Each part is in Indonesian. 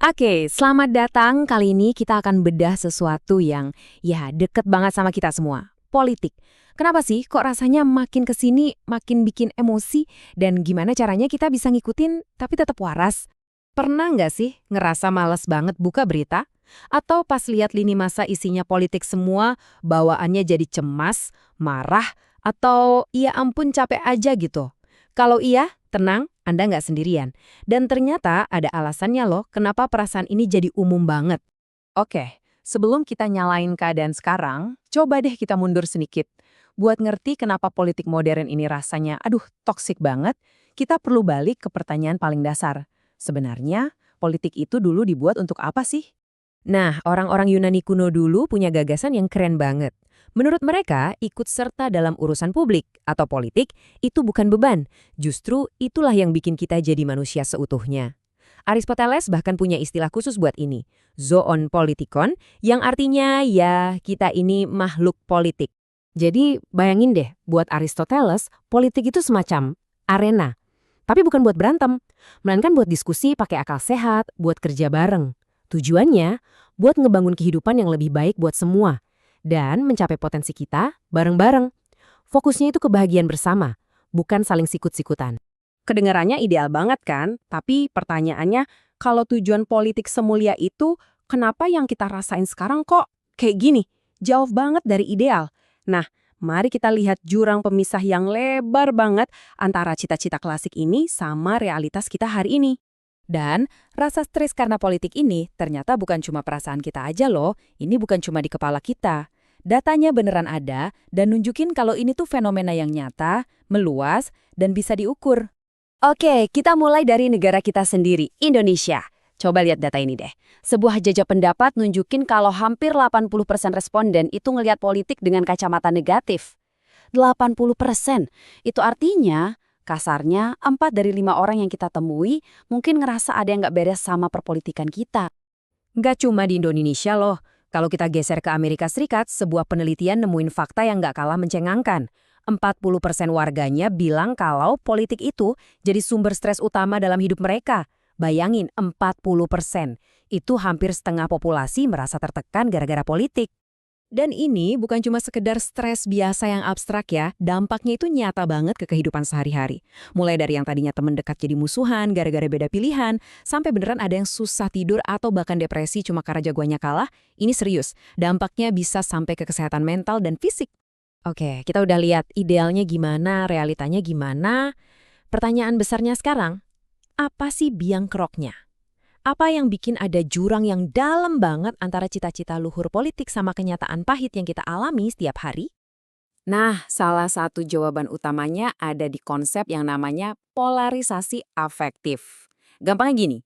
Oke, selamat datang. Kali ini kita akan bedah sesuatu yang ya deket banget sama kita semua. Politik. Kenapa sih kok rasanya makin kesini makin bikin emosi dan gimana caranya kita bisa ngikutin tapi tetap waras? Pernah nggak sih ngerasa males banget buka berita? Atau pas lihat lini masa isinya politik semua, bawaannya jadi cemas, marah, atau ya ampun capek aja gitu? Kalau iya, tenang, Anda nggak sendirian. Dan ternyata ada alasannya loh kenapa perasaan ini jadi umum banget. Oke, sebelum kita nyalain keadaan sekarang, coba deh kita mundur sedikit. Buat ngerti kenapa politik modern ini rasanya, aduh, toksik banget, kita perlu balik ke pertanyaan paling dasar. Sebenarnya, politik itu dulu dibuat untuk apa sih? Nah, orang-orang Yunani kuno dulu punya gagasan yang keren banget. Menurut mereka, ikut serta dalam urusan publik atau politik itu bukan beban. Justru itulah yang bikin kita jadi manusia seutuhnya. Aristoteles bahkan punya istilah khusus buat ini, zoon politikon, yang artinya ya kita ini makhluk politik. Jadi bayangin deh, buat Aristoteles, politik itu semacam arena. Tapi bukan buat berantem, melainkan buat diskusi pakai akal sehat, buat kerja bareng. Tujuannya, buat ngebangun kehidupan yang lebih baik buat semua. Dan mencapai potensi kita bareng-bareng. Fokusnya itu kebahagiaan bersama, bukan saling sikut-sikutan. Kedengarannya ideal banget kan? Tapi pertanyaannya, kalau tujuan politik semulia itu, kenapa yang kita rasain sekarang kok kayak gini? Jauh banget dari ideal. Nah, mari kita lihat jurang pemisah yang lebar banget antara cita-cita klasik ini sama realitas kita hari ini. Dan rasa stres karena politik ini ternyata bukan cuma perasaan kita aja loh, ini bukan cuma di kepala kita. Datanya beneran ada dan nunjukin kalau ini tuh fenomena yang nyata, meluas, dan bisa diukur. Oke, kita mulai dari negara kita sendiri, Indonesia. Coba lihat data ini deh. Sebuah jajak pendapat nunjukin kalau hampir 80% responden itu ngelihat politik dengan kacamata negatif. 80%. Itu artinya kasarnya, 4 dari 5 orang yang kita temui mungkin ngerasa ada yang nggak beres sama perpolitikan kita. Nggak cuma di Indonesia loh. Kalau kita geser ke Amerika Serikat, sebuah penelitian nemuin fakta yang nggak kalah mencengangkan. 40% warganya bilang kalau politik itu jadi sumber stres utama dalam hidup mereka. Bayangin, 40%. Itu hampir setengah populasi merasa tertekan gara-gara politik. Dan ini bukan cuma sekedar stres biasa yang abstrak ya, dampaknya itu nyata banget ke kehidupan sehari-hari. Mulai dari yang tadinya teman dekat jadi musuhan gara-gara beda pilihan, sampai beneran ada yang susah tidur atau bahkan depresi cuma karena jagoannya kalah, ini serius. Dampaknya bisa sampai ke kesehatan mental dan fisik. Oke, kita udah lihat idealnya gimana, realitanya gimana. Pertanyaan besarnya sekarang, apa sih biang keroknya? Apa yang bikin ada jurang yang dalam banget antara cita-cita luhur politik sama kenyataan pahit yang kita alami setiap hari? Nah, salah satu jawaban utamanya ada di konsep yang namanya polarisasi afektif. Gampangnya gini,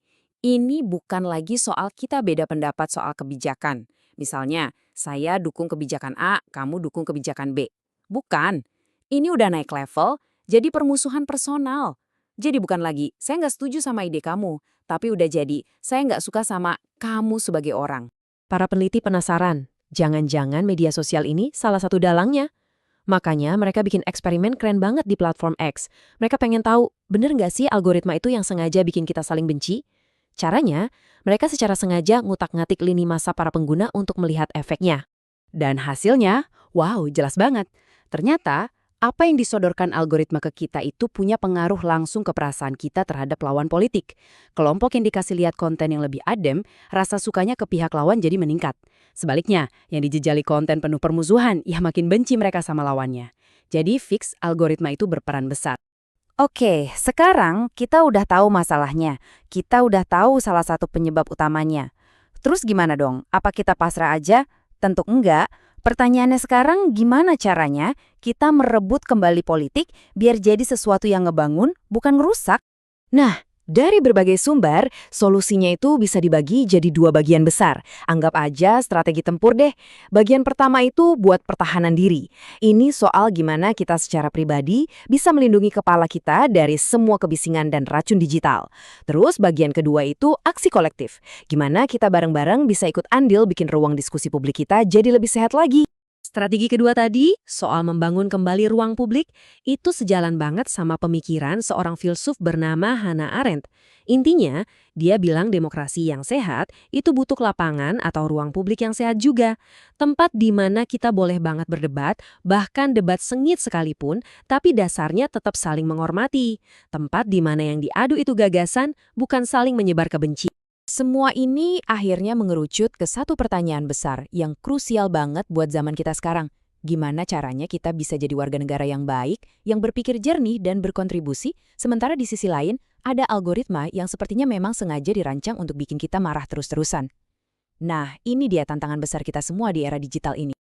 ini bukan lagi soal kita beda pendapat soal kebijakan. Misalnya, saya dukung kebijakan A, kamu dukung kebijakan B. Bukan, ini udah naik level, jadi permusuhan personal. Jadi bukan lagi, saya nggak setuju sama ide kamu, tapi udah jadi, saya nggak suka sama kamu sebagai orang. Para peneliti penasaran, jangan-jangan media sosial ini salah satu dalangnya. Makanya mereka bikin eksperimen keren banget di platform X. Mereka pengen tahu, bener nggak sih algoritma itu yang sengaja bikin kita saling benci? Caranya, mereka secara sengaja ngutak-ngatik lini masa para pengguna untuk melihat efeknya. Dan hasilnya, wow, jelas banget. Ternyata, apa yang disodorkan algoritma ke kita itu punya pengaruh langsung ke perasaan kita terhadap lawan politik. Kelompok yang dikasih lihat konten yang lebih adem, rasa sukanya ke pihak lawan jadi meningkat. Sebaliknya, yang dijejali konten penuh permusuhan, ya makin benci mereka sama lawannya. Jadi fix algoritma itu berperan besar. Oke, sekarang kita udah tahu masalahnya. Kita udah tahu salah satu penyebab utamanya. Terus gimana dong? Apa kita pasrah aja? Tentu enggak. Pertanyaannya sekarang, gimana caranya kita merebut kembali politik biar jadi sesuatu yang ngebangun, bukan ngerusak? Nah, dari berbagai sumber, solusinya itu bisa dibagi jadi 2 bagian besar. Anggap aja strategi tempur deh. Bagian pertama itu buat pertahanan diri. Ini soal gimana kita secara pribadi bisa melindungi kepala kita dari semua kebisingan dan racun digital. Terus bagian kedua itu aksi kolektif. Gimana kita bareng-bareng bisa ikut andil bikin ruang diskusi publik kita jadi lebih sehat lagi. Strategi kedua tadi, soal membangun kembali ruang publik, itu sejalan banget sama pemikiran seorang filsuf bernama Hannah Arendt. Intinya, dia bilang demokrasi yang sehat itu butuh lapangan atau ruang publik yang sehat juga. Tempat di mana kita boleh banget berdebat, bahkan debat sengit sekalipun, tapi dasarnya tetap saling menghormati. Tempat di mana yang diadu itu gagasan, bukan saling menyebar kebencian. Semua ini akhirnya mengerucut ke satu pertanyaan besar yang krusial banget buat zaman kita sekarang. Gimana caranya kita bisa jadi warga negara yang baik, yang berpikir jernih dan berkontribusi, sementara di sisi lain ada algoritma yang sepertinya memang sengaja dirancang untuk bikin kita marah terus-terusan. Nah, ini dia tantangan besar kita semua di era digital ini.